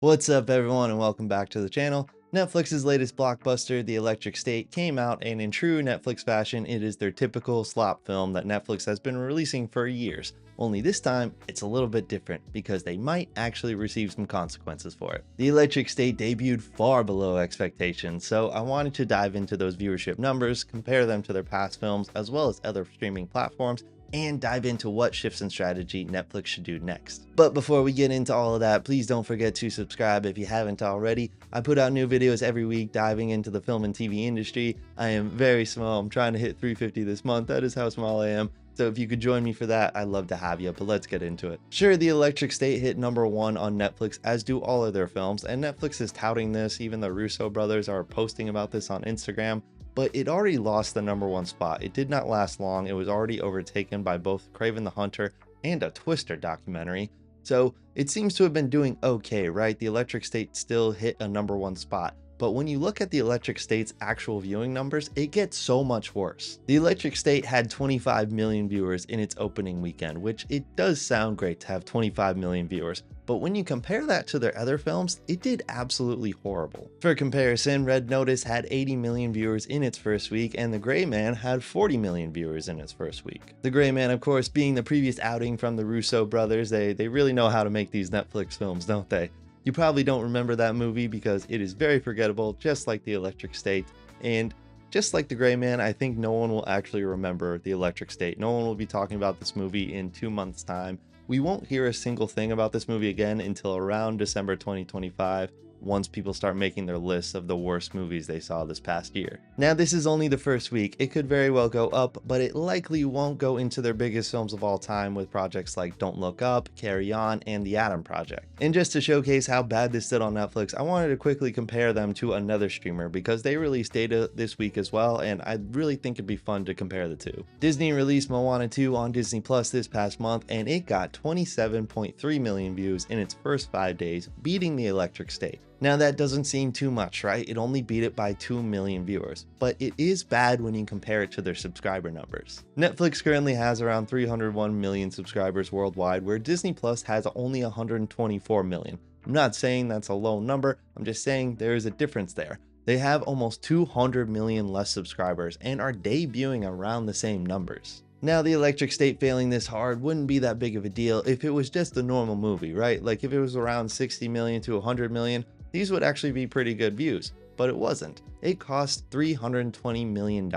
What's up everyone and welcome back to the channel. Netflix's latest blockbuster, The Electric State, came out, and in true Netflix fashion, it is their typical slop film that Netflix has been releasing for years. Only this time, it's a little bit different because they might actually receive some consequences for it. The Electric State debuted far below expectations, so I wanted to dive into those viewership numbers, compare them to their past films as well as other streaming platforms, and dive into what shifts in strategy Netflix should do next. But before we get into all of that, please don't forget to subscribe if you haven't already. I put out new videos every week diving into the film and TV industry. I am very small. I'm trying to hit 350 this month. That is how small I am. So if you could join me for that, I'd love to have you, but let's get into it. Sure, The Electric State hit #1 on Netflix, as do all of their films, and Netflix is touting this. Even the Russo brothers are posting about this on Instagram. But it already lost the #1 spot. It did not last long. It was already overtaken by both Kraven the Hunter and a Twister documentary. So it seems to have been doing okay, right? The Electric State still hit a #1 spot. But when you look at the Electric State's actual viewing numbers, it gets so much worse. The Electric State had 25 million viewers in its opening weekend, which it does sound great to have 25 million viewers. But when you compare that to their other films, it did absolutely horrible. For comparison, Red Notice had 80 million viewers in its first week, and The Gray Man had 40 million viewers in its first week. The Gray Man, of course, being the previous outing from the Russo brothers. They really know how to make these Netflix films, don't they? You probably don't remember that movie because it is very forgettable, just like The Electric State. And just like The Gray Man, I think no one will actually remember The Electric State. No one will be talking about this movie in 2 months' time. We won't hear a single thing about this movie again until around December 2025, once people start making their lists of the worst movies they saw this past year. Now, this is only the first week. It could very well go up, but it likely won't go into their biggest films of all time, with projects like Don't Look Up, Carry On, and The Atom Project. And just to showcase how bad this did on Netflix, I wanted to quickly compare them to another streamer because they released data this week as well, and I really think it'd be fun to compare the two. Disney released Moana 2 on Disney Plus this past month, and it got 27.3 million views in its first 5 days, beating The Electric State. Now, that doesn't seem too much, right? It only beat it by 2 million viewers, but it is bad when you compare it to their subscriber numbers. Netflix currently has around 301 million subscribers worldwide, where Disney Plus has only 124 million. I'm not saying that's a low number, I'm just saying there is a difference there. They have almost 200 million less subscribers and are debuting around the same numbers. Now, The Electric State failing this hard wouldn't be that big of a deal if it was just a normal movie, right? Like if it was around 60 million to 100 million, these would actually be pretty good views, but it wasn't. It cost $320 million,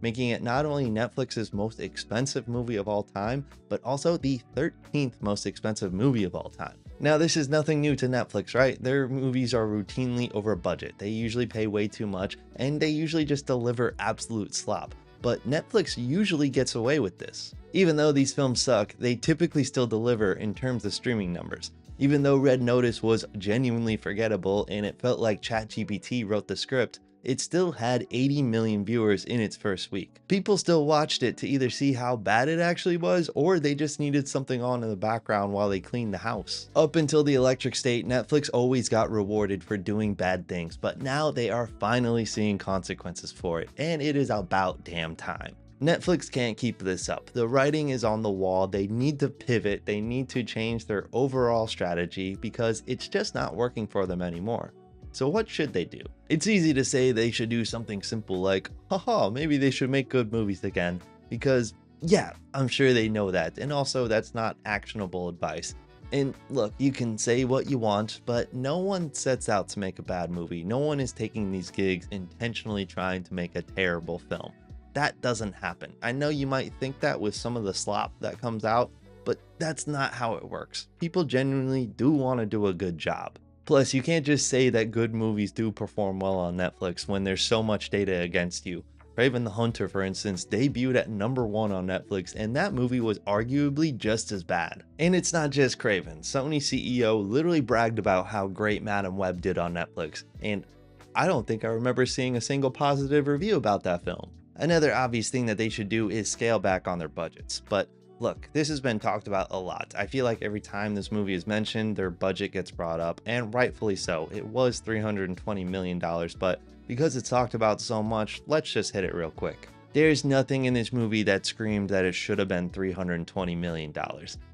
making it not only Netflix's most expensive movie of all time, but also the 13th most expensive movie of all time. Now, this is nothing new to Netflix, right? Their movies are routinely over budget. They usually pay way too much, and they usually just deliver absolute slop. But Netflix usually gets away with this. Even though these films suck, they typically still deliver in terms of streaming numbers. Even though Red Notice was genuinely forgettable and it felt like ChatGPT wrote the script, it still had 80 million viewers in its first week. People still watched it to either see how bad it actually was, or they just needed something on in the background while they cleaned the house. Up until The Electric State, Netflix always got rewarded for doing bad things, but now they are finally seeing consequences for it, and it is about damn time. Netflix can't keep this up. The writing is on the wall. They need to pivot. They need to change their overall strategy because it's just not working for them anymore. So what should they do? It's easy to say they should do something simple like, haha, maybe they should make good movies again, because yeah, I'm sure they know that, and also that's not actionable advice. And look, you can say what you want, but no one sets out to make a bad movie. No one is taking these gigs intentionally trying to make a terrible film. That doesn't happen. I know you might think that with some of the slop that comes out, but that's not how it works. People genuinely do want to do a good job. Plus, you can't just say that good movies do perform well on Netflix when there's so much data against you. Kraven the Hunter, for instance, debuted at #1 on Netflix, and that movie was arguably just as bad. And it's not just Kraven. Sony CEO literally bragged about how great Madam Web did on Netflix, and I don't think I remember seeing a single positive review about that film. Another obvious thing that they should do is scale back on their budgets, but look, this has been talked about a lot. I feel like every time this movie is mentioned, their budget gets brought up, and rightfully so. It was $320 million, but because it's talked about so much, let's just hit it real quick. There's nothing in this movie that screamed that it should have been $320 million.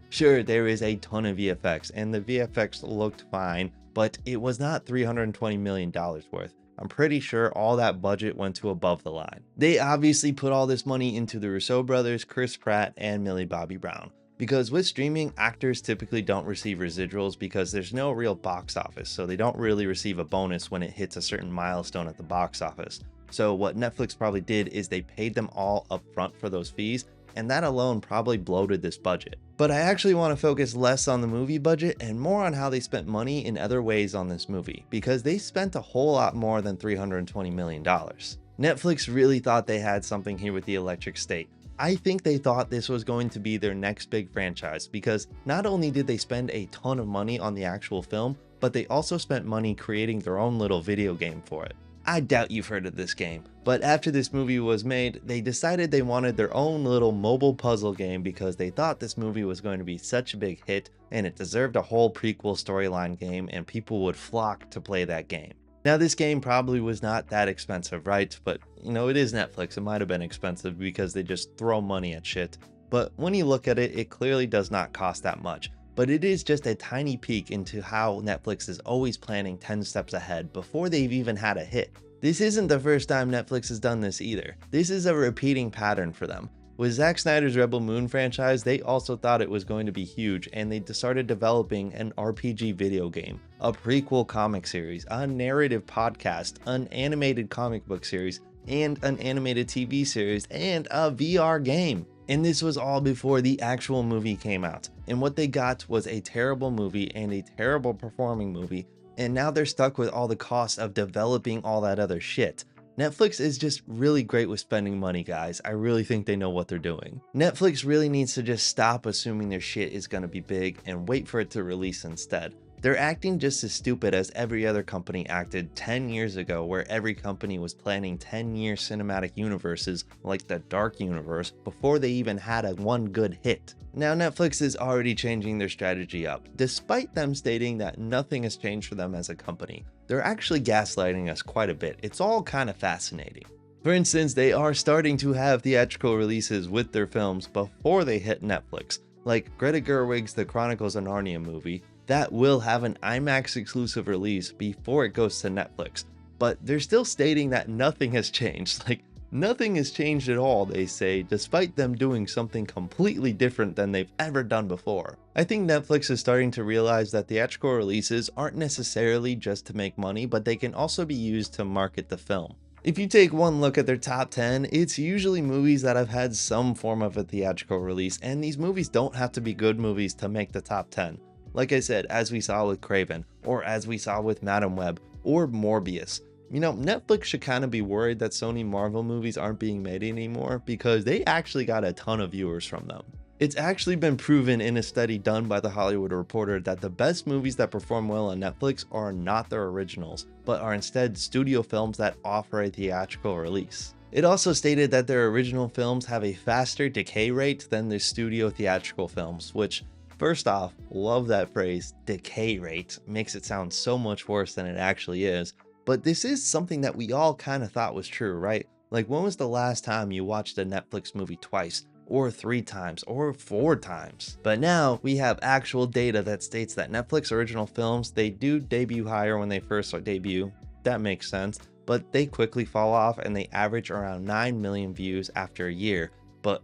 Sure, there is a ton of VFX, and the VFX looked fine, but it was not $320 million worth. I'm pretty sure all that budget went to above the line. They obviously put all this money into the Russo brothers, Chris Pratt, and Millie Bobby Brown. Because with streaming, actors typically don't receive residuals because there's no real box office, so they don't really receive a bonus when it hits a certain milestone at the box office. So what Netflix probably did is they paid them all up front for those fees, and that alone probably bloated this budget. But I actually want to focus less on the movie budget and more on how they spent money in other ways on this movie, because they spent a whole lot more than $320 million. Netflix really thought they had something here with the Electric State. I think they thought this was going to be their next big franchise, because not only did they spend a ton of money on the actual film, but they also spent money creating their own little video game for it. I doubt you've heard of this game, but after this movie was made, they decided they wanted their own little mobile puzzle game because they thought this movie was going to be such a big hit and it deserved a whole prequel storyline game and people would flock to play that game. Now this game probably was not that expensive, right? But you know, it is Netflix, it might have been expensive because they just throw money at shit. But when you look at it, it clearly does not cost that much. But it is just a tiny peek into how Netflix is always planning 10 steps ahead before they've even had a hit. This isn't the first time Netflix has done this either. This is a repeating pattern for them. With Zack Snyder's Rebel Moon franchise, they also thought it was going to be huge and they started developing an RPG video game, a prequel comic series, a narrative podcast, an animated comic book series, and an animated TV series, and a VR game. And this was all before the actual movie came out. And what they got was a terrible movie and a terrible performing movie. And now they're stuck with all the costs of developing all that other shit. Netflix is just really great with spending money, guys. I really think they know what they're doing. Netflix really needs to just stop assuming their shit is gonna be big and wait for it to release instead. They're acting just as stupid as every other company acted 10 years ago, where every company was planning 10-year cinematic universes like the Dark Universe before they even had one good hit. Now Netflix is already changing their strategy up. Despite them stating that nothing has changed for them as a company, they're actually gaslighting us quite a bit. It's all kind of fascinating. For instance, they are starting to have theatrical releases with their films before they hit Netflix, like Greta Gerwig's The Chronicles of Narnia movie. That will have an IMAX exclusive release before it goes to Netflix, but they're still stating that nothing has changed. Like, nothing has changed at all, they say, despite them doing something completely different than they've ever done before. I think Netflix is starting to realize that theatrical releases aren't necessarily just to make money, but they can also be used to market the film. If you take one look at their top 10, it's usually movies that have had some form of a theatrical release, and these movies don't have to be good movies to make the top 10. Like I said, as we saw with Craven, or as we saw with Madam Web, or Morbius. You know, Netflix should kind of be worried that Sony Marvel movies aren't being made anymore because they actually got a ton of viewers from them. It's actually been proven in a study done by The Hollywood Reporter that the best movies that perform well on Netflix are not their originals, but are instead studio films that offer a theatrical release. It also stated that their original films have a faster decay rate than their studio theatrical films, which, first off, love that phrase, decay rate. Makes it sound so much worse than it actually is. But this is something that we all kind of thought was true, right? Like, when was the last time you watched a Netflix movie twice, or 3 times, or 4 times? But now we have actual data that states that Netflix original films, they do debut higher when they first debut. That makes sense. But they quickly fall off and they average around 9 million views after a year. But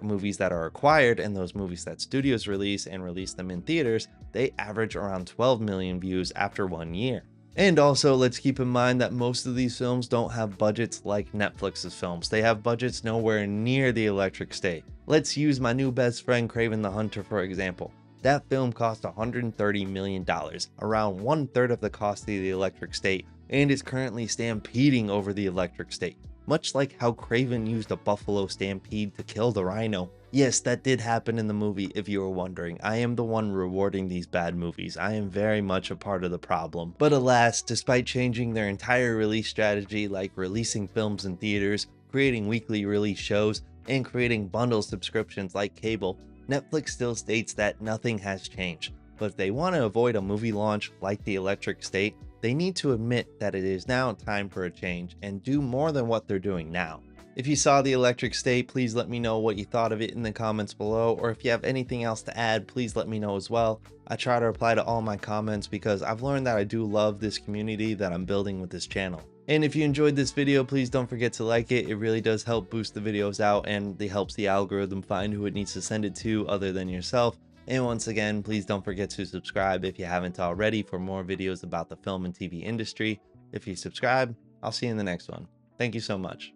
movies that are acquired and those movies that studios release and release them in theaters, they average around 12 million views after 1 year. And also, let's keep in mind that most of these films don't have budgets like Netflix's films. They have budgets nowhere near the Electric State. Let's use my new best friend Craven the Hunter for example. That film cost $130 million, around 1/3 of the cost of the Electric State, and is currently stampeding over the Electric State. Much like how Craven used a buffalo stampede to kill the rhino. Yes, that did happen in the movie, if you were wondering. I am the one rewarding these bad movies. I am very much a part of the problem. But alas, despite changing their entire release strategy, like releasing films in theaters, creating weekly release shows, and creating bundle subscriptions like cable, Netflix still states that nothing has changed. But if they want to avoid a movie launch like the Electric State, they need to admit that it is now time for a change and do more than what they're doing now. If you saw The Electric State, please let me know what you thought of it in the comments below, or if you have anything else to add, please let me know as well. I try to reply to all my comments because I've learned that I do love this community that I'm building with this channel. And if you enjoyed this video, please don't forget to like it. It really does help boost the videos out, and it helps the algorithm find who it needs to send it to other than yourself. And once again, please don't forget to subscribe if you haven't already for more videos about the film and TV industry. If you subscribe, I'll see you in the next one. Thank you so much.